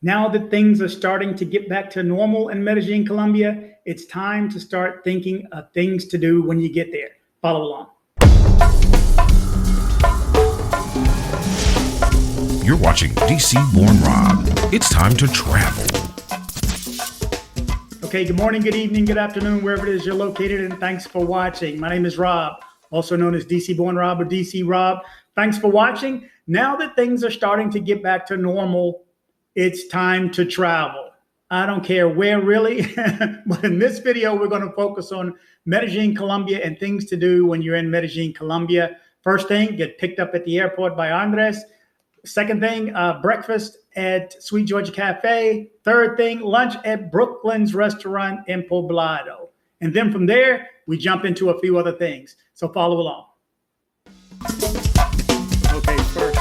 Now that things are starting to get back to normal in Medellin, Colombia, it's time to start thinking of things to do when you get there. Follow along. You're watching DC Born Rob. It's time to travel. Okay, good morning, good evening, good afternoon, wherever it is you're located, and thanks for watching. My name is Rob, also known as DC Born Rob or DC Rob. Thanks for watching. Now that things are starting to get back to normal, it's time to travel. I don't care where really, but in this video, we're going to focus on Medellin, Colombia, and things to do when you're in Medellin, Colombia. First thing, get picked up at the airport by Andres. Second thing, breakfast at Sweet Georgia Cafe. Third thing, lunch at Brooklyn's restaurant in Poblado. And then from there, we jump into a few other things. So follow along. Okay, first,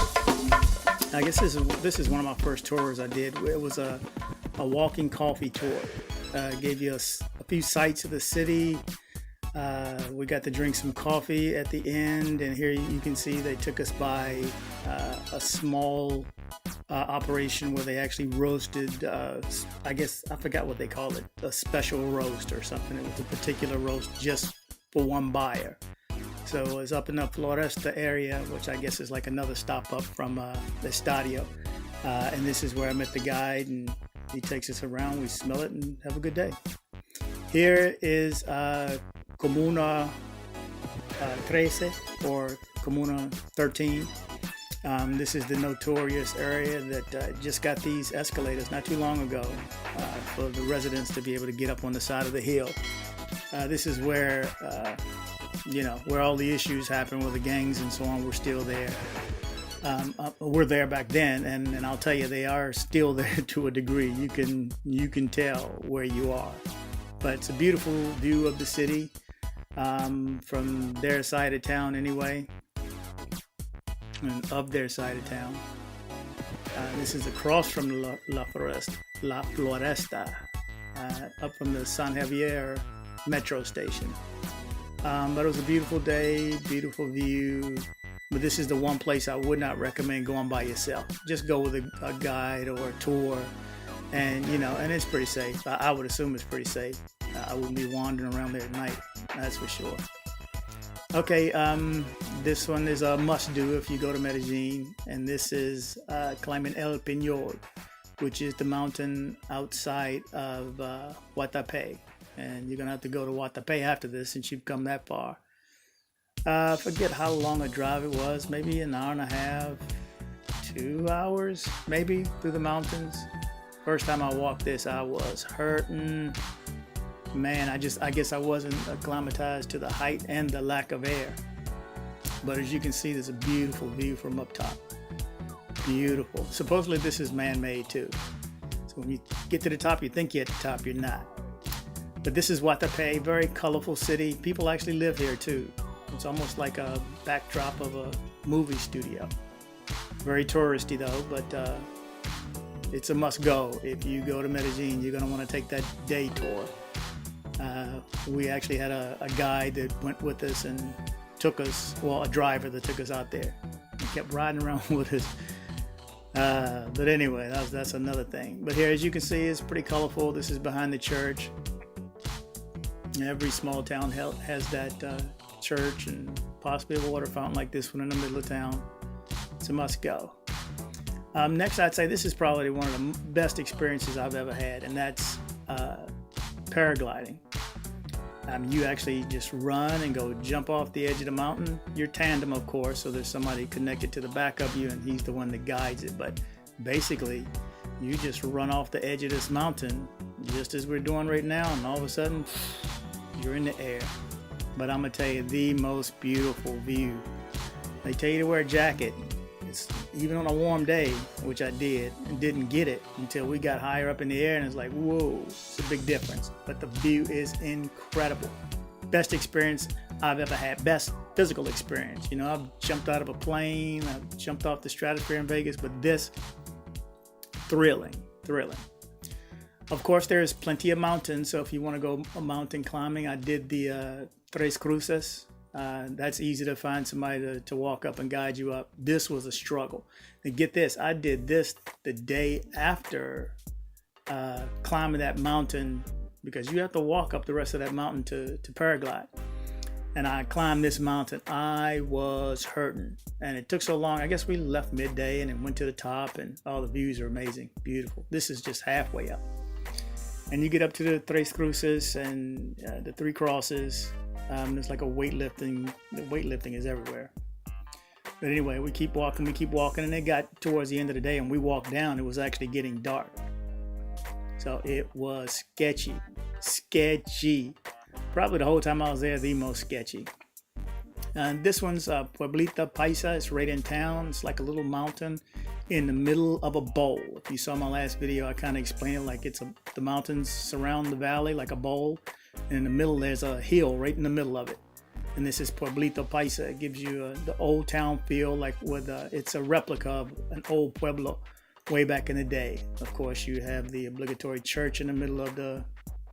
I guess this is one of my first tours I did. It was a walking coffee tour. Gave you a few sights of the city. We got to drink some coffee at the end, and here you can see they took us by a small operation where they actually roasted, I guess, I forgot what they called it, a special roast or something. It was a particular roast just for one buyer. So it was up in the Floresta area, which I guess is like another stop up from the Estadio. And this is where I met the guide, and he takes us around, we smell it, and have a good day. Here is Comuna 13 or Comuna 13. This is the notorious area that just got these escalators not too long ago for the residents to be able to get up on the side of the hill. This is where, where all the issues happen, where the gangs and so on were still there. We're there back then, and I'll tell you, they are still there to a degree. You can tell where you are. But it's a beautiful view of the city from their side of town anyway, and of their side of town. This is across from La Floresta, up from the San Javier metro station. But it was a beautiful day, beautiful view. But this is the one place I would not recommend going by yourself. Just go with a guide or a tour. And and it's pretty safe. I would assume it's pretty safe. I wouldn't be wandering around there at night, that's for sure. Okay, this one is a must-do if you go to Medellin, and this is climbing El Peñol, which is the mountain outside of Guatapé. And you're gonna have to go to Guatapé after this since you've come that far. I forget how long a drive it was, maybe an hour and a half, 2 hours, maybe, through the mountains. First time I walked this, I was hurting. Man, I guess I wasn't acclimatized to the height and the lack of air. But as you can see, there's a beautiful view from up top. Beautiful. Supposedly this is man-made too. So when you get to the top, you think you're at the top, you're not. But this is Guatapé, very colorful city. People actually live here too. It's almost like a backdrop of a movie studio. Very touristy though, but it's a must-go. If you go to Medellin, you're going to want to take that day tour. We actually had a guide that went with us and took us, well, a driver that took us out there. He kept riding around with us. But anyway, that's another thing. But here, as you can see, it's pretty colorful. This is behind the church. Every small town has that church and possibly a water fountain like this one in the middle of town. It's a must-go. Next, I'd say this is probably one of the best experiences I've ever had, and that's paragliding. You actually just run and go jump off the edge of the mountain. You're tandem, of course, so there's somebody connected to the back of you, and he's the one that guides it. But basically, you just run off the edge of this mountain, just as we're doing right now, and all of a sudden, you're in the air. But I'm going to tell you, the most beautiful view. They tell you to wear a jacket. Even on a warm day, which I did, and didn't get it until we got higher up in the air, and it's like, whoa, it's a big difference. But the view is incredible. Best experience I've ever had. Best physical experience. I've jumped out of a plane, I've jumped off the stratosphere in Vegas, but this, thrilling. Of course, there's plenty of mountains, so if you want to go mountain climbing, I did the Tres Cruces, That's easy to find somebody to walk up and guide you up. This was a struggle. And get this, I did this the day after climbing that mountain, because you have to walk up the rest of that mountain to paraglide. And I climbed this mountain. I was hurting. And it took so long. I guess we left midday and then went to the top, and all the views are amazing, beautiful. This is just halfway up. And you get up to the Tres Cruces and the Three Crosses. There's like a weightlifting. The weightlifting is everywhere. But anyway, we keep walking, and it got towards the end of the day, and we walked down. It was actually getting dark. So it was sketchy. Probably the whole time I was there, the most sketchy. And this one's Pueblito Paisa. It's right in town. It's like a little mountain in the middle of a bowl. If you saw my last video, I kind of explained it like the mountains surround the valley like a bowl. And in the middle, there's a hill right in the middle of it. And this is Pueblito Paisa. It gives you the old town feel, like it's a replica of an old pueblo way back in the day. Of course, you have the obligatory church in the middle of the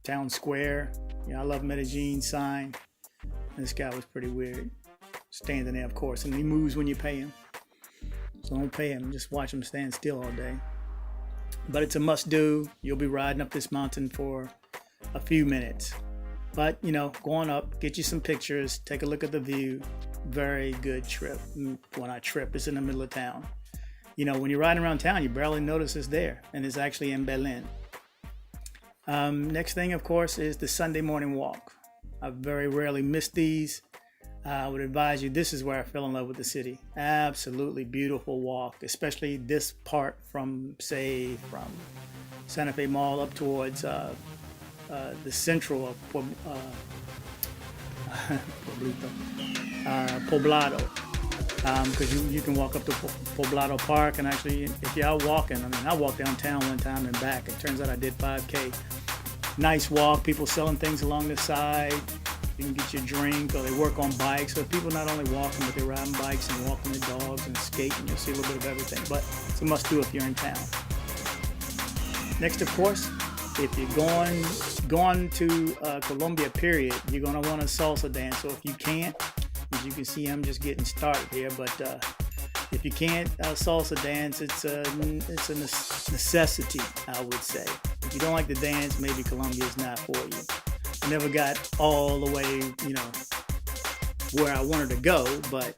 town square. I love Medellin sign. This guy was pretty weird, standing there, of course, and he moves when you pay him. So don't pay him, just watch him stand still all day. But it's a must do. You'll be riding up this mountain for a few minutes. But, going up, get you some pictures, take a look at the view. Very good trip. When I trip, it's in the middle of town. When you're riding around town, you barely notice it's there, and it's actually in Medellin. Next thing, of course, is the Sunday morning walk. I very rarely miss these. I would advise you, this is where I fell in love with the city. Absolutely beautiful walk, especially this part from Santa Fe Mall up towards the central of Poblado. Because you can walk up to Poblado Park, and actually, if you're out walking, I walked downtown one time and back. It turns out I did 5K. Nice walk, people selling things along the side. You can get your drink, or they work on bikes. So people not only walking, but they're riding bikes and walking their dogs and skating. You'll see a little bit of everything, but it's a must do if you're in town. Next, of course, if you're going to Colombia, period, you're going to want a salsa dance. So if you can't, as you can see, I'm just getting started here, but if you can't salsa dance, it's a necessity, I would say. If you don't like to dance, maybe Colombia is not for you. I never got all the way, where I wanted to go, but,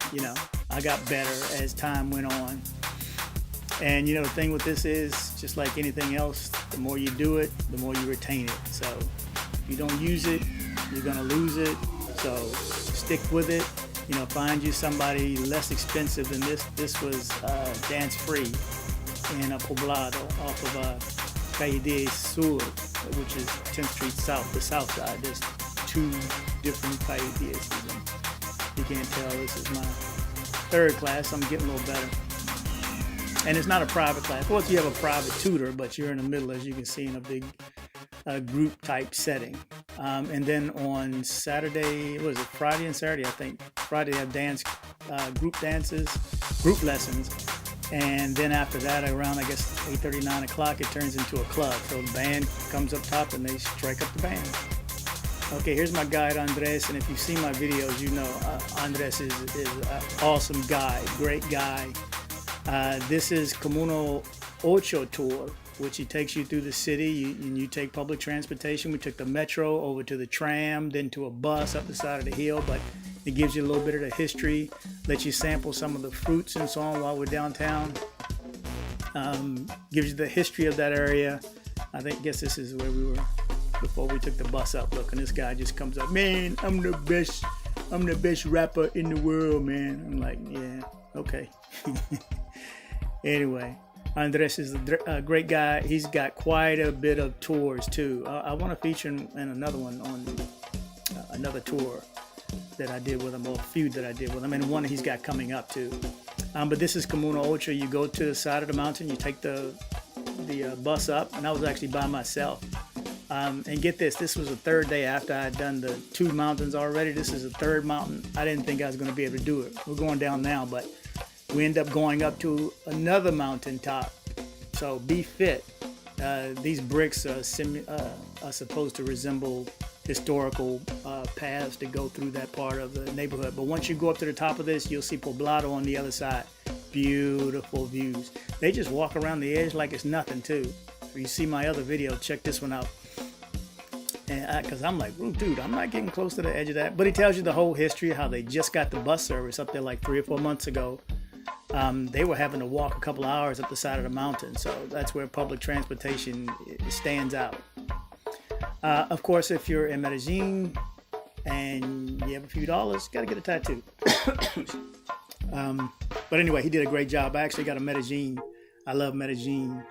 I got better as time went on. And, the thing with this is, just like anything else, the more you do it, the more you retain it. So if you don't use it, you're going to lose it. So stick with it. Find you somebody less expensive than this. This was dance-free in a Poblado off of Calle 10 Sur, which is 10th Street South, the south side. There's two different Calle 10. You can't tell, this is my third class. I'm getting a little better. And it's not a private class. Of course, you have a private tutor, but you're in the middle, as you can see, in a big group type setting. And then on Saturday, Friday and Saturday, I think. Friday they have group dances, group lessons. And then after that, around, 8:30, 9 o'clock, it turns into a club. So the band comes up top and they strike up the band. Okay, here's my guide, Andres. And if you've seen my videos, Andres is an awesome guy, great guy. This is Camino 8 tour, which he takes you through the city, and you take public transportation. We took the metro over to the tram, then to a bus up the side of the hill, but it gives you a little bit of the history, lets you sample some of the fruits and so on while we're downtown. Gives you the history of that area. Guess this is where we were before we took the bus up. Look, and this guy just comes up, man, I'm the best rapper in the world, man. I'm like, yeah, okay. Anyway, Andres is a great guy. He's got quite a bit of tours too. I want to feature in another one on another tour that I did with him, or a few that I did with him, and one he's got coming up too. But this is Camino 8. You go to the side of the mountain, you take the bus up, and I was actually by myself. And get this was the third day after I had done the 2 mountains already. This is the third mountain. I didn't think I was going to be able to do it. We're going down now, but we end up going up to another mountain top. So be fit. These bricks are supposed to resemble historical paths to go through that part of the neighborhood. But once you go up to the top of this, you'll see Poblado on the other side. Beautiful views. They just walk around the edge like it's nothing too. If you see my other video, check this one out. And because I'm like, oh, dude, I'm not getting close to the edge of that. But he tells you the whole history, how they just got the bus service up there like 3 or 4 months ago. They were having to walk a couple hours up the side of the mountain. So that's where public transportation stands out. Of course, if you're in Medellin and you have a few dollars, got to get a tattoo. But anyway, he did a great job. I actually got a Medellin. I love Medellin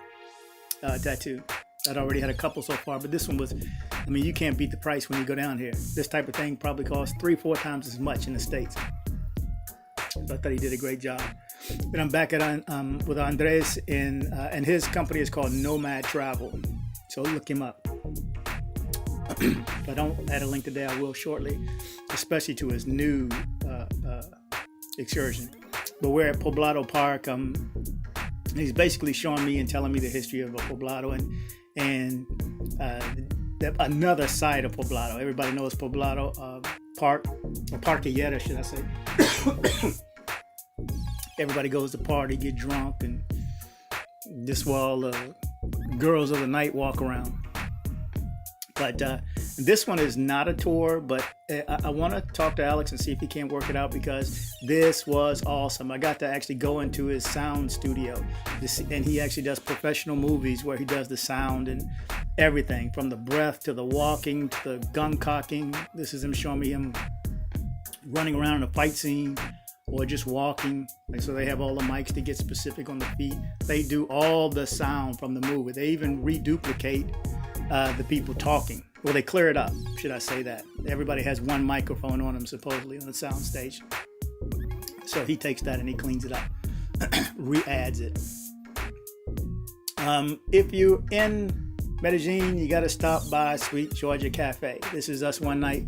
tattoo. I'd already had a couple so far, but this one was, I mean, you can't beat the price when you go down here. This type of thing probably costs 3-4 times as much in the States. So I thought he did a great job. But I'm back at with Andres, and his company is called Nomad Travel. So look him up. If I don't add a link today, I will shortly, especially to his new excursion. But we're at Poblado Park. He's basically showing me and telling me the history of Poblado and another side of Poblado. Everybody knows Poblado Park, or Parquillera, should I say. Everybody goes to party, get drunk, and this where all the girls of the night walk around. But this one is not a tour, but I want to talk to Alex and see if he can work it out, because this was awesome. I got to actually go into his sound studio, and he actually does professional movies where he does the sound and everything, from the breath to the walking to the gun cocking. This is him showing me him running around in a fight scene or just walking. Like, so they have all the mics to get specific on the feet. They do all the sound from the movie. They even reduplicate the people talking. Well, they clear it up, should I say that. Everybody has one microphone on them, supposedly, on the sound stage. So he takes that and he cleans it up, re-adds it. If you're in Medellin, you got to stop by Sweet Georgia Cafe. This is us one night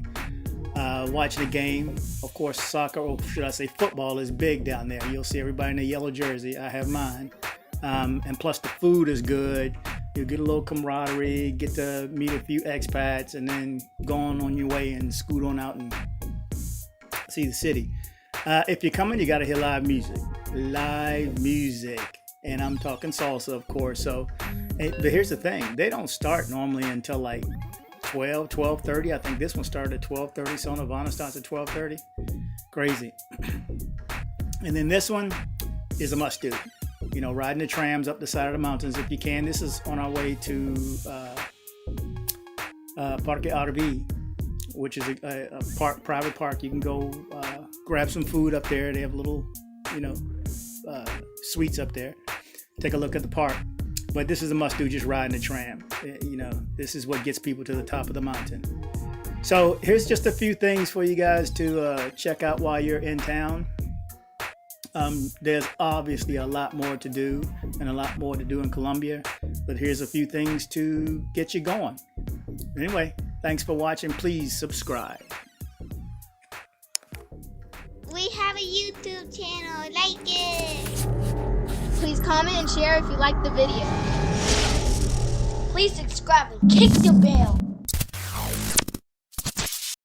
watching a game. Of course, soccer, or should I say football, is big down there. You'll see everybody in a yellow jersey. I have mine. And plus the food is good. You'll get a little camaraderie, get to meet a few expats, and then go on your way and scoot on out and see the city. If you're coming, you got to hear live music. Live music. And I'm talking salsa, of course. So, but here's the thing. They don't start normally until like 12:30. I think this one started at 12:30. So Nirvana starts at 12:30. Crazy. And then this one is a must-do. You know, riding the trams up the side of the mountains if you can. This is on our way to Parque RB, which is a park, private park. You can go grab some food up there. They have little, suites up there. Take a look at the park. But this is a must-do, just riding the tram. You know, this is what gets people to the top of the mountain. So here's just a few things for you guys to check out while you're in town. There's obviously a lot more to do and a lot more to do in Colombia, but here's a few things to get you going. Anyway, thanks for watching. Please subscribe. We have a YouTube channel. Like it. Please comment and share if you like the video. Please subscribe and kick the bell.